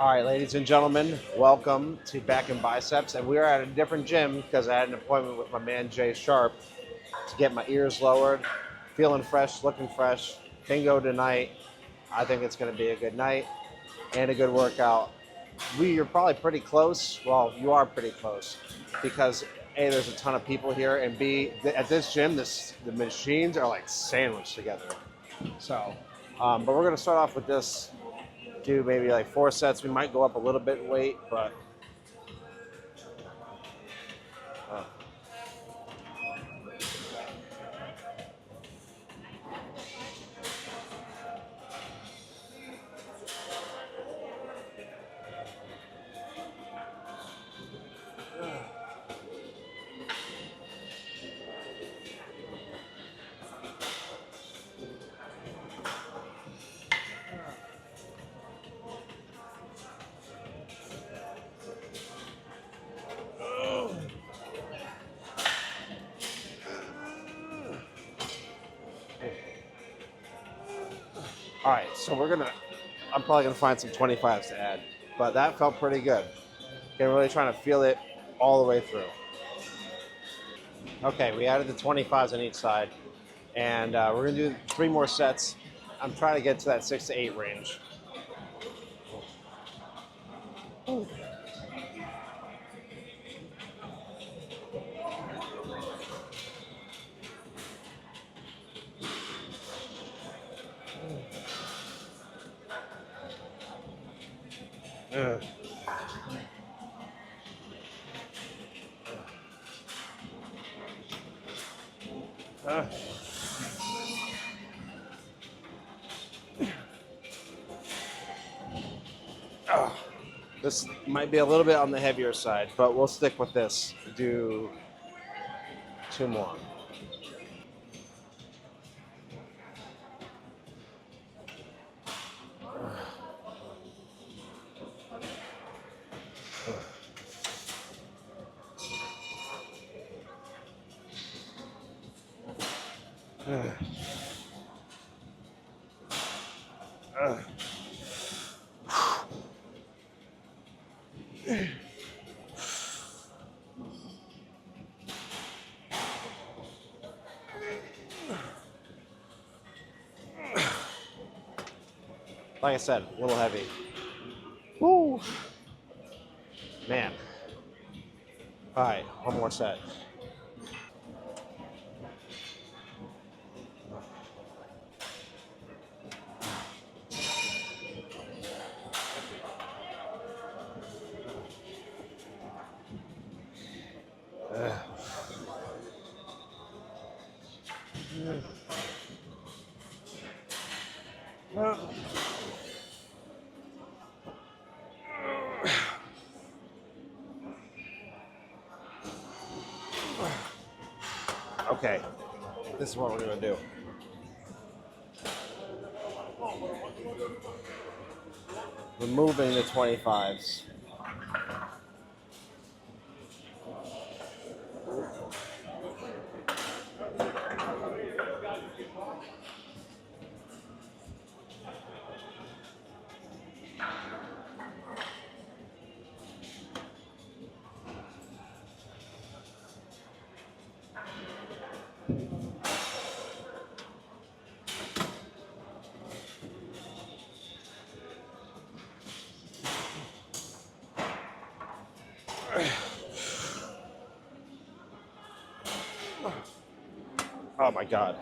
All right, ladies and gentlemen, welcome to Back and Biceps. And we are at a different gym because I had an appointment with my man Jay Sharp to get my ears lowered. Feeling fresh, looking fresh. Bingo tonight. I think it's going to be a good night and a good workout. You're probably pretty close. Well, you are pretty close because A, there's a ton of people here, and B, at this gym, the machines are like sandwiched together. So, but we're going to start off with this. Do maybe like 4 sets. We might go up a little bit in weight, but uh, all right. So I'm probably gonna find some 25s to add, but that felt pretty good. Okay, really trying to feel it all the way through. Okay, we added the 25s on each side, and we're gonna do 3 more sets. I'm trying to get to that 6 to 8 range. Ugh. Uh. Oh. This might be a little bit on the heavier side, but we'll stick with this. Do 2 more. Like I said, a little heavy. Woo! Man. All right, one more set. Okay, this is what we're gonna do. Removing the 25s. Oh my God.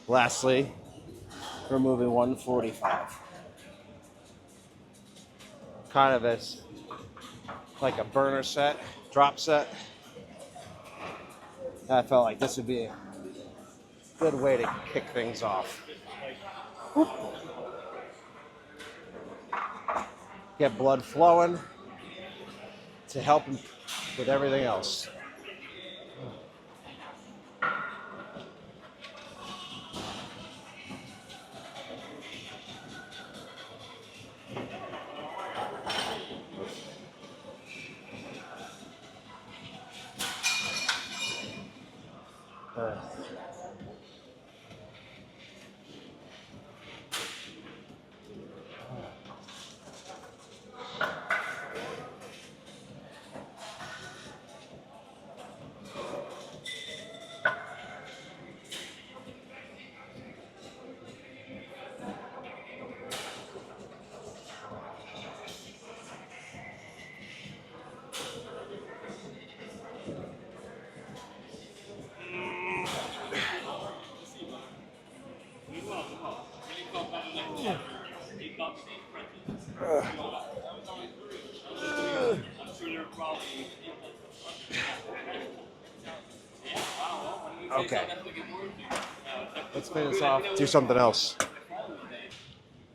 Lastly, removing 145. Kind of as like a burner set, drop set. I felt like this would be a good way to kick things off. Get blood flowing to help with everything else. Okay. Let's finish off. Do something else.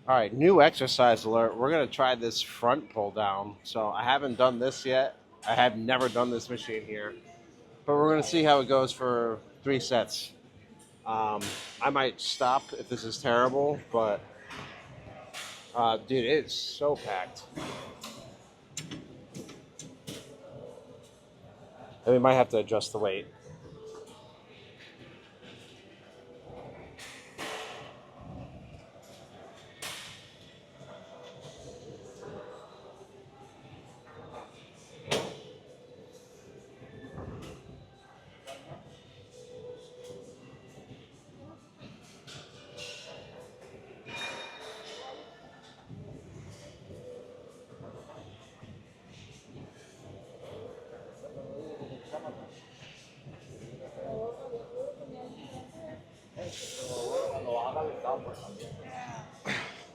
All right, new exercise alert. We're gonna try this front pull down. So I haven't done this yet. I have never done this machine here, but we're gonna see how it goes for 3 sets. I might stop if this is terrible, but dude, it is so packed. And we might have to adjust the weight.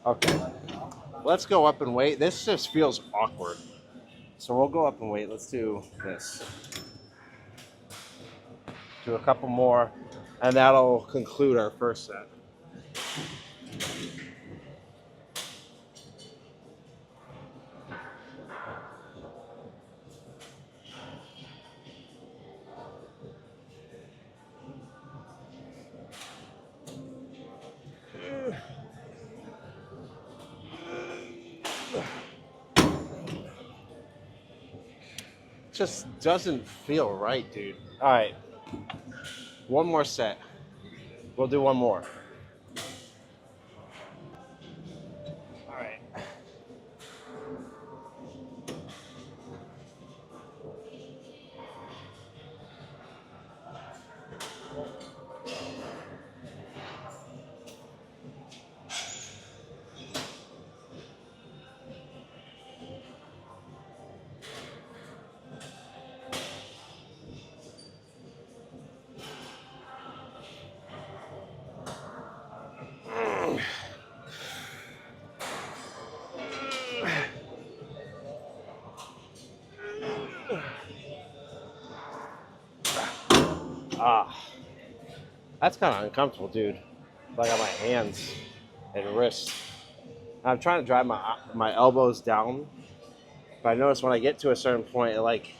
Okay, let's go up and weight. This just feels awkward. So we'll go up and weight. Let's do this. Do a couple more, and that'll conclude our first set. Just doesn't feel right, dude. All right, one more set. We'll do one more. All right. Ah, that's kind of uncomfortable, dude. Like on my hands and wrists. I'm trying to drive my elbows down, but I notice when I get to a certain point, like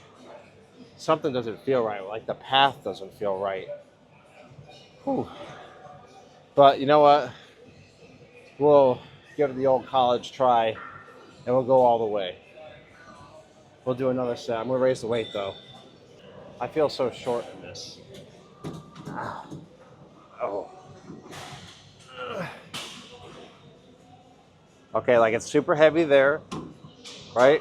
something doesn't feel right. Like the path doesn't feel right. Whew. But you know what? We'll give it the old college try, and we'll go all the way. We'll do another set. I'm gonna raise the weight though. I feel so short in this. Oh. Okay, like it's super heavy there, right?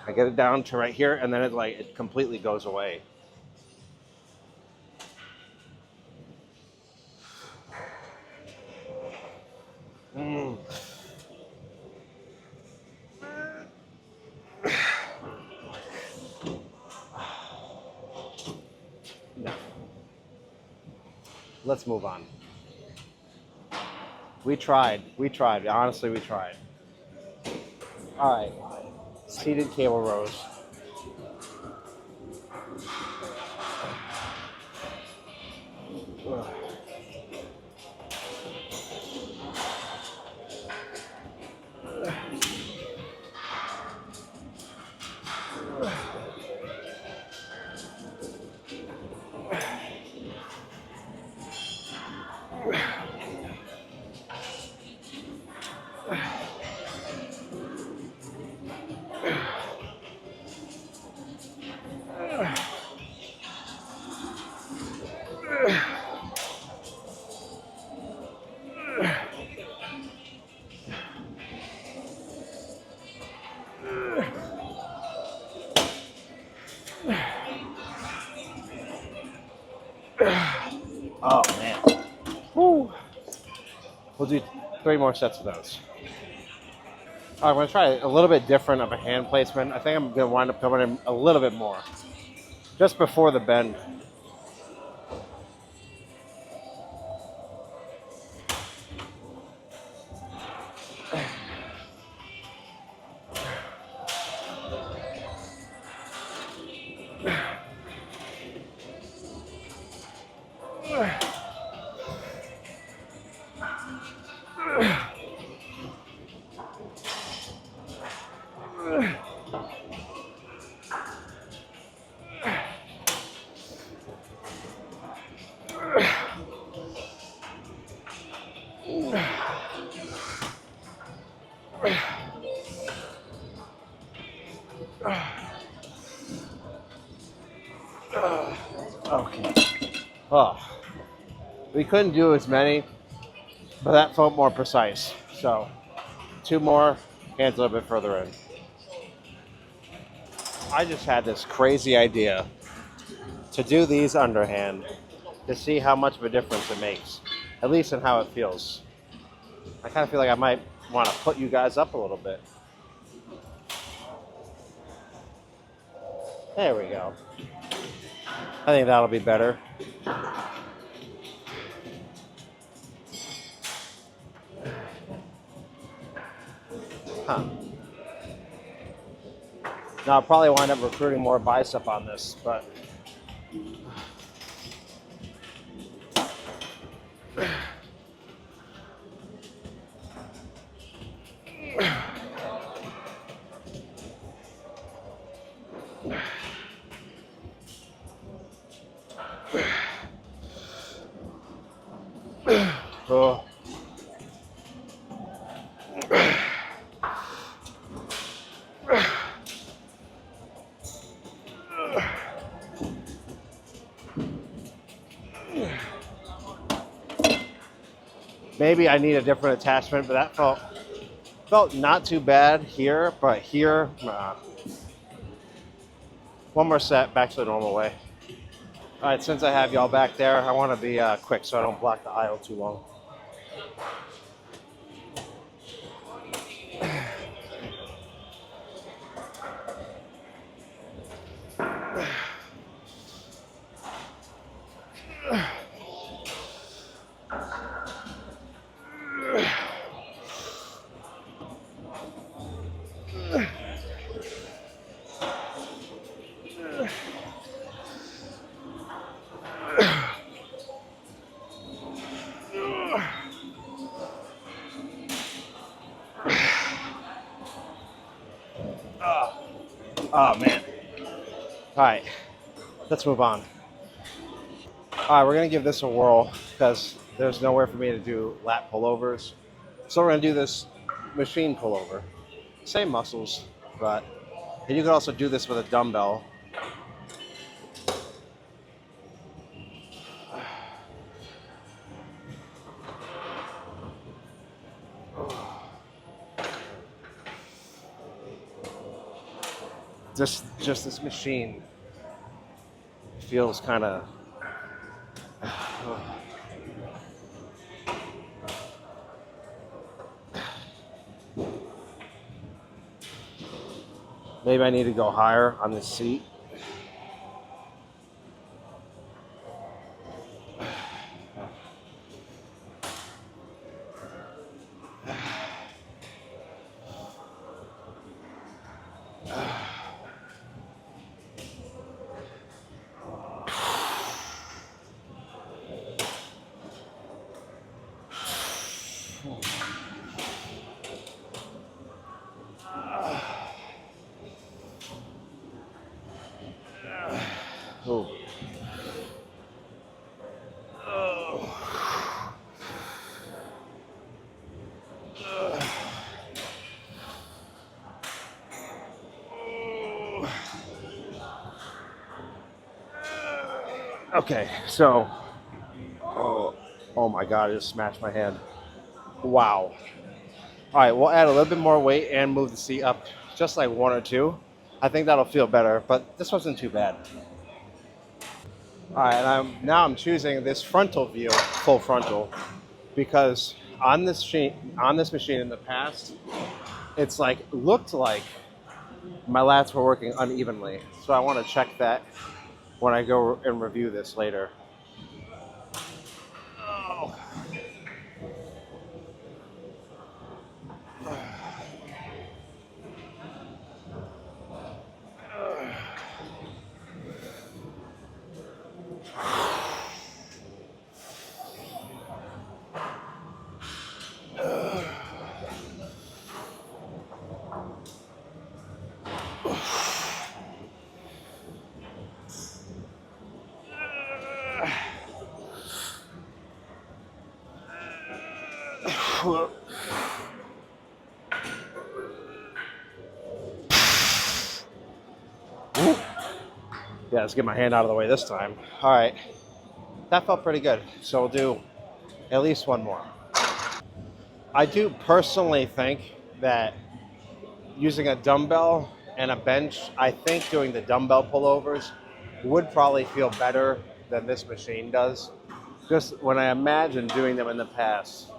I get it down to right here, and then it completely goes away. Mm. No. Let's move on. We tried. We tried. Honestly, we tried. All right. Seated cable rows. Oh man. Woo. We'll do 3 more sets of those. All right, I'm gonna try a little bit different of a hand placement. I think I'm gonna wind up coming in a little bit more, just before the bend. Okay. Oh, we couldn't do as many, but that felt more precise. So, two more, hands a little bit further in. I just had this crazy idea to do these underhand to see how much of a difference it makes, at least in how it feels. I kind of feel like I might want to put you guys up a little bit. There we go. I think that'll be better. Huh. Now I'll probably wind up recruiting more bicep on this, but oh. Maybe I need a different attachment, but that felt not too bad here, but here, one more set, back to the normal way. All right, since I have y'all back there, I want to be quick so I don't block the aisle too long. Oh, man. All right, let's move on. All right, we're going to give this a whirl because there's nowhere for me to do lat pullovers. So we're going to do this machine pullover. Same muscles, but and you can also do this with a dumbbell. Just this machine feels kind of maybe I need to go higher on this seat. Oh. Okay, so, oh my God, I just smashed my hand. Wow. All right, we'll add a little bit more weight and move the seat up just like one or two. I think that'll feel better, but this wasn't too bad. All right, and now I'm choosing this frontal view, full frontal, because on this machine in the past, it's like looked like my lats were working unevenly. So I want to check that when I go and review this later. Oh. Yeah, let's get my hand out of the way this time. All right, that felt pretty good. So we'll do at least one more. I do personally think that using a dumbbell and a bench, I think doing the dumbbell pullovers would probably feel better than this machine does. Just when I imagine doing them in the past,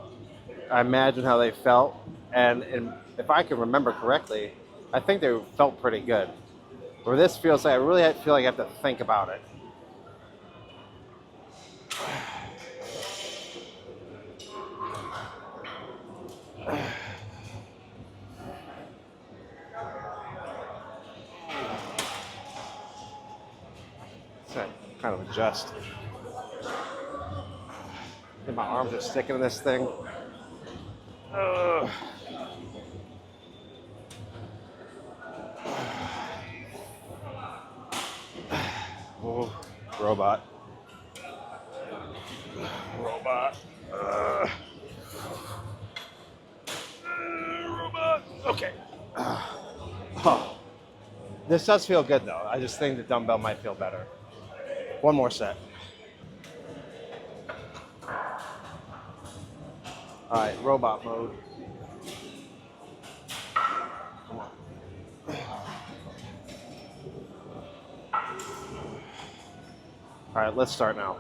I imagine how they felt, and if I can remember correctly, I think they felt pretty good. Where this feels like I really feel like I have to think about it. So kind of adjust. And my arms are sticking to this thing. Ugh. Oh, robot. Robot. Robot. Okay. Oh. This does feel good though. I just think the dumbbell might feel better. One more set. All right, robot mode. Come on. All right, let's start now.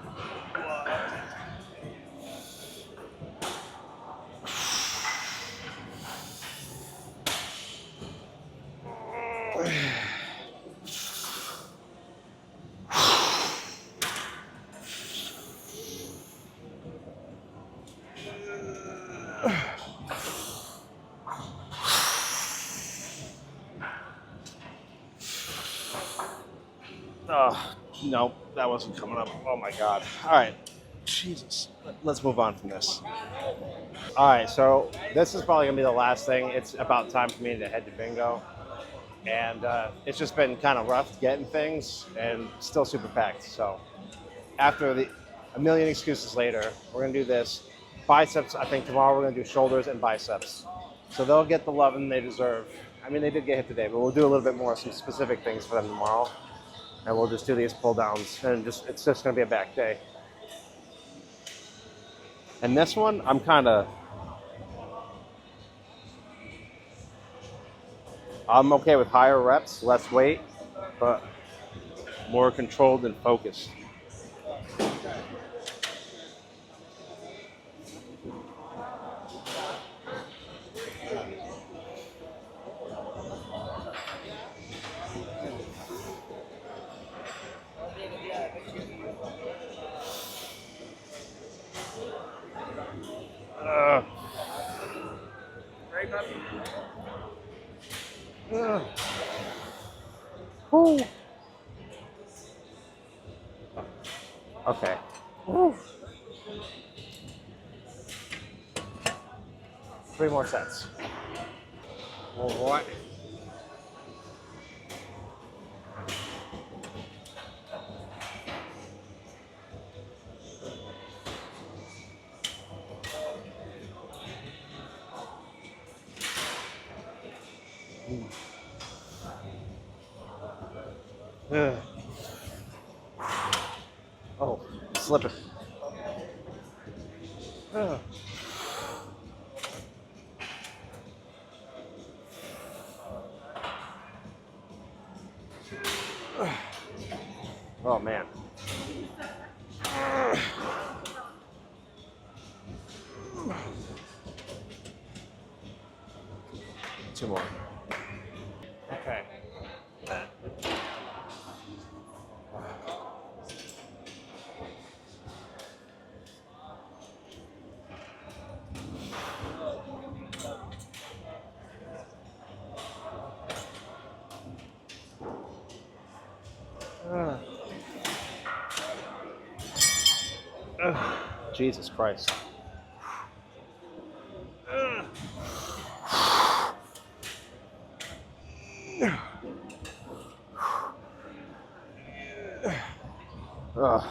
Oh, no, that wasn't coming up. Oh my God. All right. Jesus. Let's move on from this. All right, so this is probably gonna be the last thing. It's about time for me to head to bingo. And it's just been kind of rough getting things and still super packed. So after a million excuses later, we're gonna do this. Biceps, I think tomorrow we're gonna do shoulders and biceps. So they'll get the loving they deserve. I mean, they did get hit today, but we'll do a little bit more, some specific things for them tomorrow. And we'll just do these pull downs and it's just gonna be a back day. And this one, I'm okay with higher reps, less weight, but more controlled and focused. Uh, Woo. Okay. Woo. 3 more sets. All right. Ugh. Oh, slipping. Ugh. Oh man. 2 more. Okay. Jesus Christ. Ugh.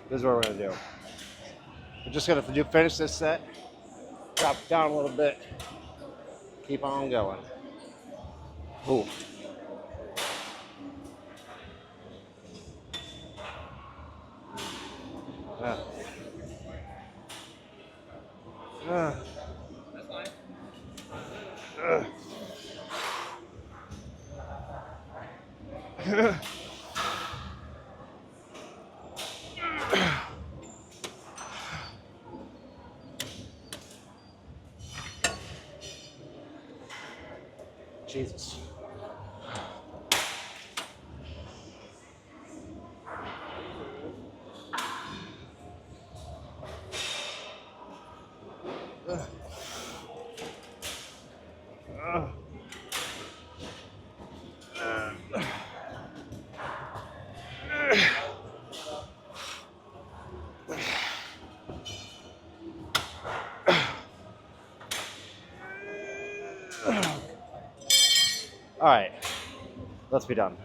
This is what we're gonna do. We're just gonna finish this set, drop it down a little bit, Keep on going. Ooh. Uh, uh, uh. Jesus. All right, let's be done.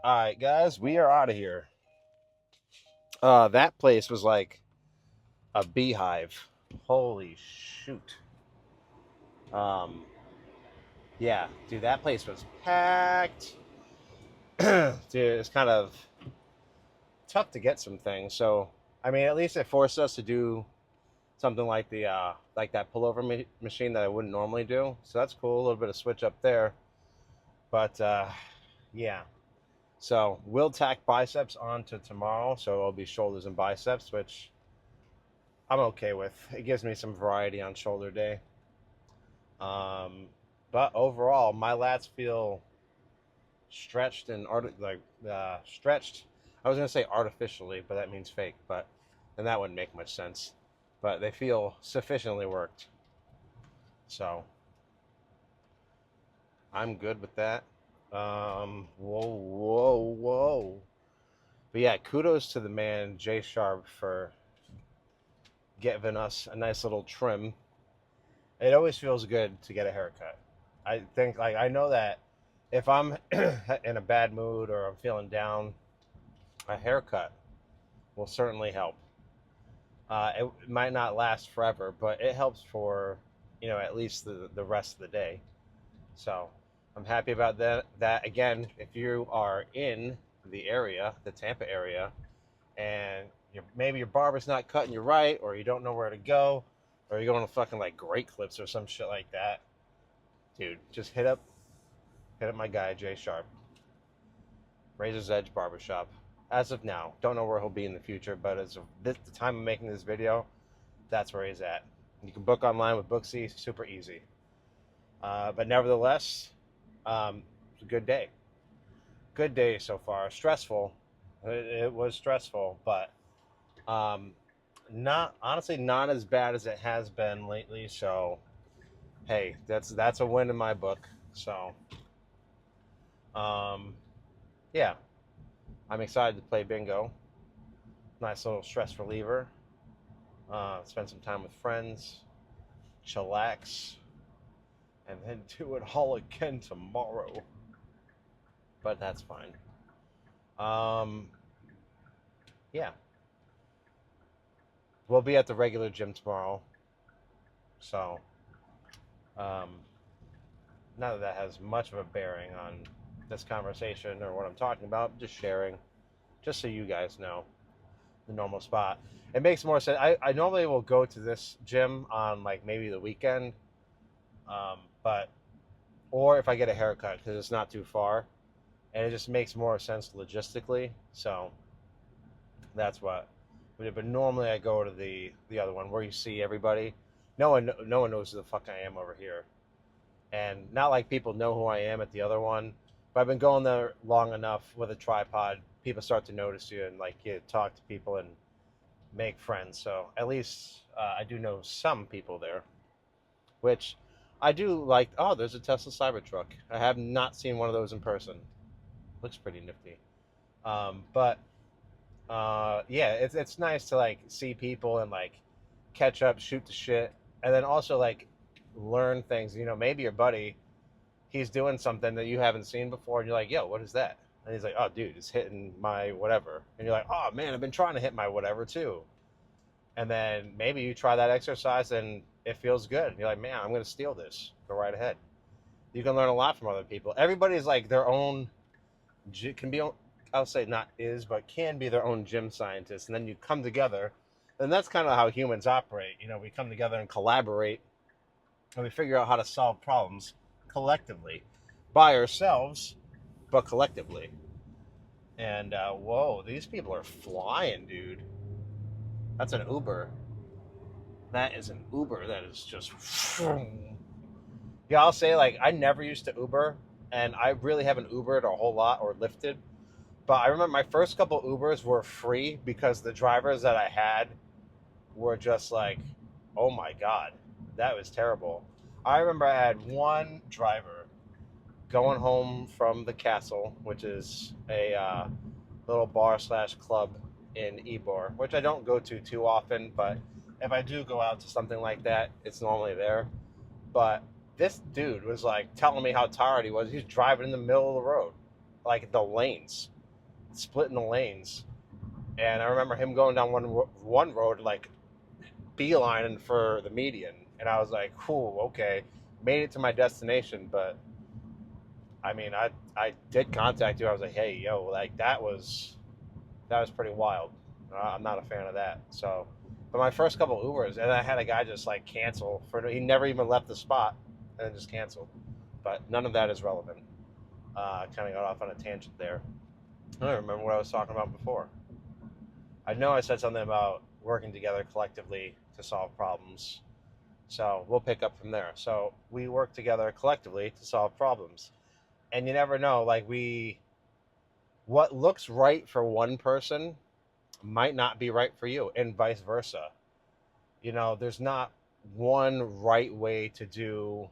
All right, guys, we are out of here. That place was like a beehive. Holy shoot. Um, yeah, dude, that place was packed. Dude, it's kind of tough to get some things. So, I mean, at least it forced us to do something like the like that pullover machine that I wouldn't normally do. So that's cool. A little bit of switch up there. But yeah. So we'll tack biceps onto tomorrow. So it'll be shoulders and biceps, which I'm okay with. It gives me some variety on shoulder day. But overall, my lats feel stretched and stretched. I was gonna say artificially, but that means fake. But then that wouldn't make much sense. But they feel sufficiently worked. So I'm good with that. Whoa. But yeah, kudos to the man Jay Sharp for giving us a nice little trim. It always feels good to get a haircut. I think, like, I know that if I'm in a bad mood or I'm feeling down, a haircut will certainly help. It might not last forever, but it helps for, at least the rest of the day. So I'm happy about that. Again, if you are in the area, the Tampa area, and maybe your barber's not cutting you right, or you don't know where to go, or you're going to fucking like Great Clips or some shit like that, dude, just hit up my guy Jay Sharp, Razor's Edge Barbershop. As of now, don't know where he'll be in the future, but as of the time of making this video, that's where he's at. You can book online with Booksy, super easy. But nevertheless, it's a good day. Good day so far. Stressful. It was stressful, but not as bad as it has been lately. So, hey, that's a win in my book. So, yeah, I'm excited to play bingo. Nice little stress reliever. Spend some time with friends, chillax, and then do it all again tomorrow. But that's fine. Yeah. We'll be at the regular gym tomorrow. So, not that has much of a bearing on this conversation or what I'm talking about, just sharing, just so you guys know the normal spot. It makes more sense. I normally will go to this gym on like maybe the weekend, or if I get a haircut because it's not too far, and it just makes more sense logistically. So that's what. But normally I go to the other one where you see everybody. No one knows who the fuck I am over here, and not like people know who I am at the other one. But I've been going there long enough with a tripod. People start to notice you and like you talk to people and make friends. So at least I do know some people there, which I do like. Oh, there's a Tesla Cybertruck. I have not seen one of those in person. Looks pretty nifty. But yeah, it's nice to like see people and like catch up, shoot the shit, and then also like learn things. Maybe your buddy, he's doing something that you haven't seen before, and you're like, "Yo, what is that?" And he's like, "Oh, dude, it's hitting my whatever," and you're like, "Oh man, I've been trying to hit my whatever too." And then maybe you try that exercise and it feels good. You're like, man, I'm going to steal this. Go right ahead. You can learn a lot from other people. Everybody's like their own, can be, I'll say not is, but can be their own gym scientist. And then you come together. And that's kind of how humans operate. You know, we come together and collaborate, and we figure out how to solve problems collectively, by ourselves, but collectively. And whoa, these people are flying, dude. That's an Uber. That is an Uber. That is just. Yeah, I'll say, like, I never used to Uber, and I really haven't Ubered a whole lot or lifted. But I remember my first couple Ubers were free because the drivers that I had were just like, oh my God, that was terrible. I remember I had one driver going home from the Castle, which is a little bar slash club in Ybor, which I don't go to too often, but if I do go out to something like that, it's normally there. But this dude was like telling me how tired he was. He's driving in the middle of the road, like the lanes, splitting the lanes. And I remember him going down one road, like beelining for the median. And I was like, cool, okay. Made it to my destination, but I mean, I did contact you. I was like, hey, yo, like that was pretty wild. I'm not a fan of that. So, but my first couple Ubers, and I had a guy just like cancel he never even left the spot, and then just canceled. But none of that is relevant. Kind of got off on a tangent there. I don't remember what I was talking about before. I know I said something about working together collectively to solve problems. So we'll pick up from there. So we work together collectively to solve problems. And you never know, like what looks right for one person might not be right for you, and vice versa. You know, there's not one right way to do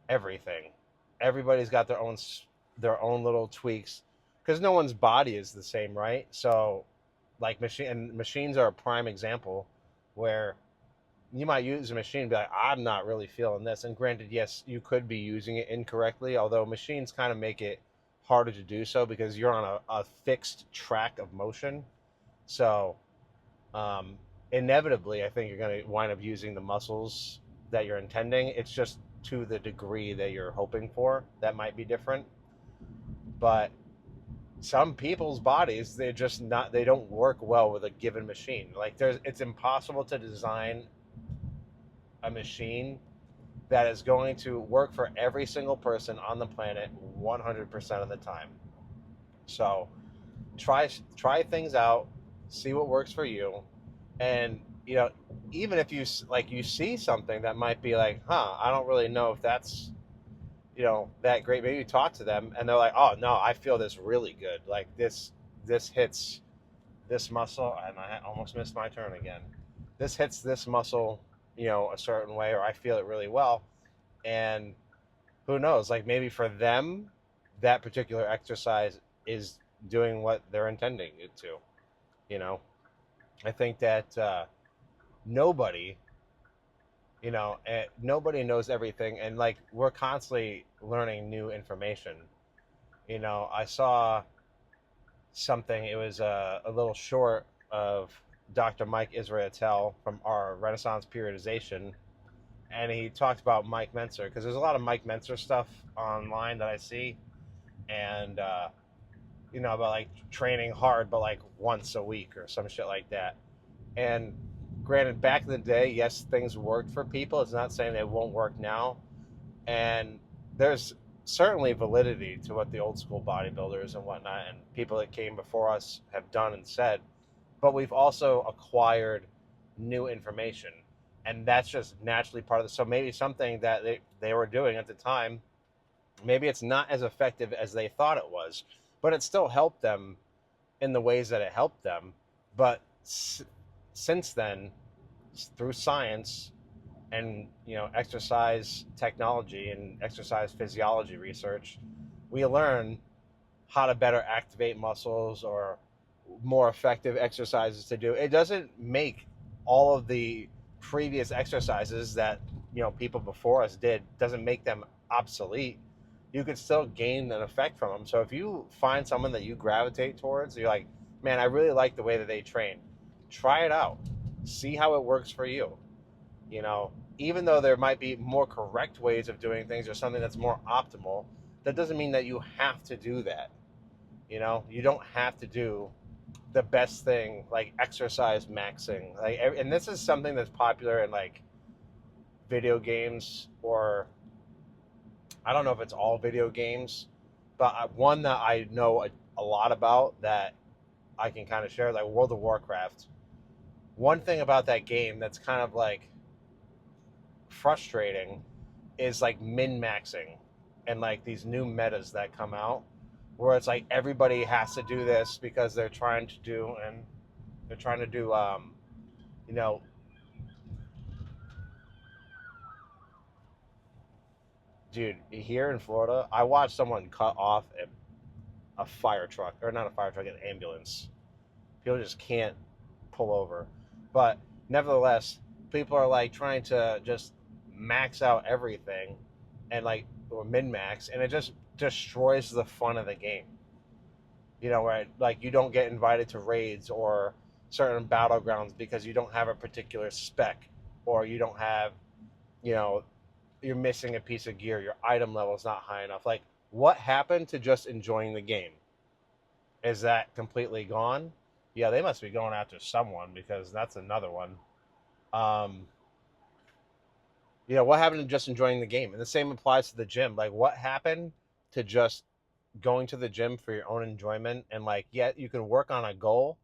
everything. Everybody's got their own little tweaks, because no one's body is the same, right? So, like machines are a prime example where you might use a machine and be like, I'm not really feeling this. And granted, yes, you could be using it incorrectly, although machines kind of make it harder to do so because you're on a fixed track of motion. So inevitably, I think you're going to wind up using the muscles that you're intending. It's just to the degree that you're hoping for that might be different. But some people's bodies, they don't work well with a given machine. Like it's impossible to design a machine that is going to work for every single person on the planet 100% of the time. So try things out, see what works for you. And you know, even if you see something that might be like, I don't really know if that's, you know, that great. Maybe you talk to them and they're like, oh no, I feel this really good. Like this hits this muscle, and I almost missed my turn again. This hits this muscle, you know, a certain way, or I feel it really well. And who knows, like maybe for them, that particular exercise is doing what they're intending it to, you know. I think that nobody, you know, nobody knows everything, and like we're constantly learning new information. You know, I saw something, it was a little short of Dr. Mike Israetel from our Renaissance periodization, and he talked about Mike Mentzer, because there's a lot of Mike Mentzer stuff online that I see, and you know, about like training hard but like once a week or some shit like that. And granted, back in the day, yes, things worked for people. It's not saying they won't work now, and there's certainly validity to what the old school bodybuilders and whatnot and people that came before us have done and said. But we've also acquired new information, and that's just naturally part of the. So maybe something that they were doing at the time, maybe it's not as effective as they thought it was, but it still helped them in the ways that it helped them. But since then, through science and, you know, exercise technology and exercise physiology research, we learn how to better activate muscles or more effective exercises to do. It doesn't make all of the previous exercises that, you know, people before us did, doesn't make them obsolete. You could still gain an effect from them. So if you find someone that you gravitate towards, you're like, man, I really like the way that they train, try it out, see how it works for you. You know, even though there might be more correct ways of doing things or something that's more optimal, that doesn't mean that you have to do that. You know, you don't have to do the best thing like exercise maxing. Like, and this is something that's popular in like video games, or I don't know if it's all video games, but one that I know a lot about that I can kind of share, like World of Warcraft. One thing about that game that's kind of like frustrating is like min maxing and like these new metas that come out where it's like everybody has to do this because they're trying to do you know, dude, here in Florida I watched someone cut off a fire truck, or not a fire truck, an ambulance. People just can't pull over. But nevertheless, people are like trying to just max out everything and like, or min max, and it just destroys the fun of the game. You know, right? Like you don't get invited to raids or certain battlegrounds because you don't have a particular spec, or you don't have, you know, you're missing a piece of gear, your item level is not high enough. Like, what happened to just enjoying the game? Is that completely gone? Yeah, they must be going after someone, because that's another one. Um, you know, what happened to just enjoying the game? And the same applies to the gym. Like, what happened to just going to the gym for your own enjoyment? And like, yeah, you can work on a goal,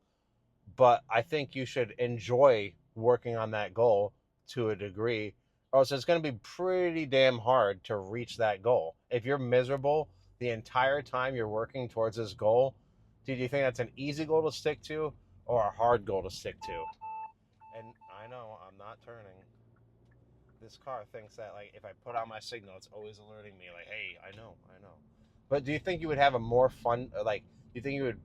but I think you should enjoy working on that goal to a degree, or else it's going to be pretty damn hard to reach that goal. If you're miserable the entire time you're working towards this goal, do you think that's an easy goal to stick to or a hard goal to stick to? And I know I'm not turning. This car thinks that like if I put on my signal, it's always alerting me like, "Hey, I know." But do you think you would have a more fun, like, do you think you would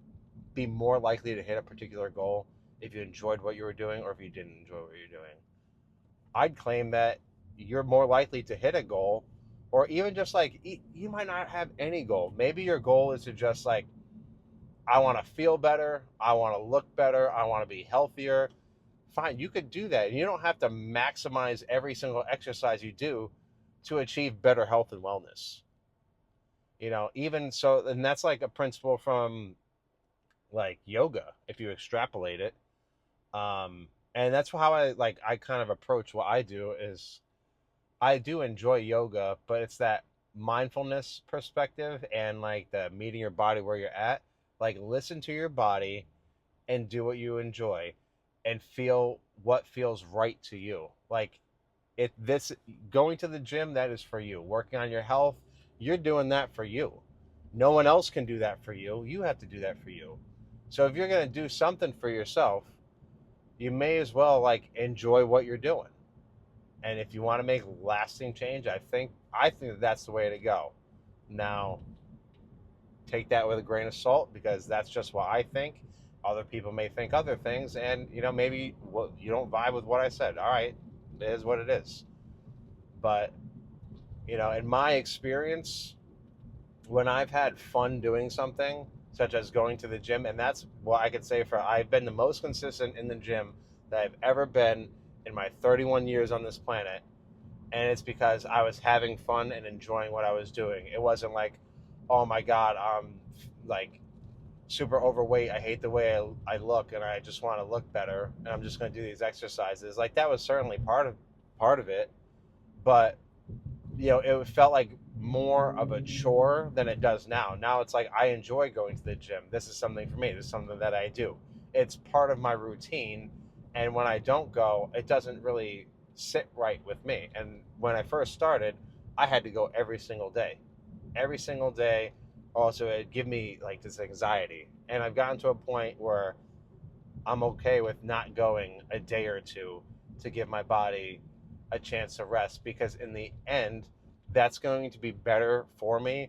be more likely to hit a particular goal if you enjoyed what you were doing or if you didn't enjoy what you're doing? I'd claim that you're more likely to hit a goal, or even just like you might not have any goal. Maybe your goal is to just like, I want to feel better, I want to look better, I want to be healthier. Fine, you could do that. You don't have to maximize every single exercise you do to achieve better health and wellness. You know, even so, and that's like a principle from like yoga if you extrapolate it. And that's how I kind of approach what I do is I do enjoy yoga, but it's that mindfulness perspective and like the meeting your body where you're at. Like, listen to your body and do what you enjoy and feel what feels right to you. Like, it this going to the gym, that is for you. Working on your health, you're doing that for you. No one else can do that for you. You have to do that for you. So if you're going to do something for yourself, you may as well like enjoy what you're doing. And if you want to make lasting change, I think that's the way to go. Now, take that with a grain of salt, because that's just what I think. Other people may think other things, and you know, maybe you don't vibe with what I said. All right, it is what it is. But you know, in my experience, when I've had fun doing something, such as going to the gym, and that's what I could say for I've been the most consistent in the gym that I've ever been in my 31 years on this planet. And it's because I was having fun and enjoying what I was doing. It wasn't like, oh my God, I'm like super overweight. I hate the way I look and I just want to look better. And I'm just going to do these exercises. Like, that was certainly part of it. But you know, it felt like more of a chore than it does now. Now it's like I enjoy going to the gym. This is something for me. This is something that I do. It's part of my routine. And when I don't go, it doesn't really sit right with me. And when I first started, I had to go every single day. Every single day. Also, it'd give me like this anxiety. And I've gotten to a point where I'm okay with not going a day or two to give my body a chance to rest, because in the end, that's going to be better for me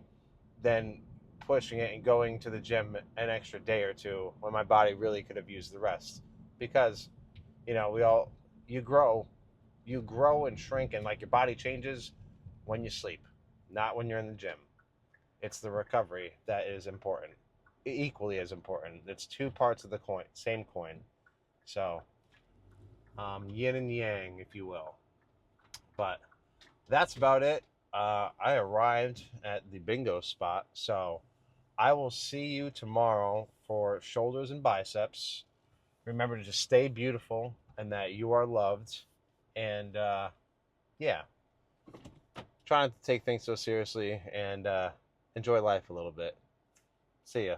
than pushing it and going to the gym an extra day or two when my body really could have used the rest. Because, you know, you grow and shrink, and like your body changes when you sleep, not when you're in the gym. It's the recovery that is important, equally as important. It's two parts of the coin, same coin. So, yin and yang, if you will. But that's about it. I arrived at the bingo spot, so I will see you tomorrow for shoulders and biceps. Remember to just stay beautiful and that you are loved. And yeah, try not to take things so seriously and enjoy life a little bit. See ya.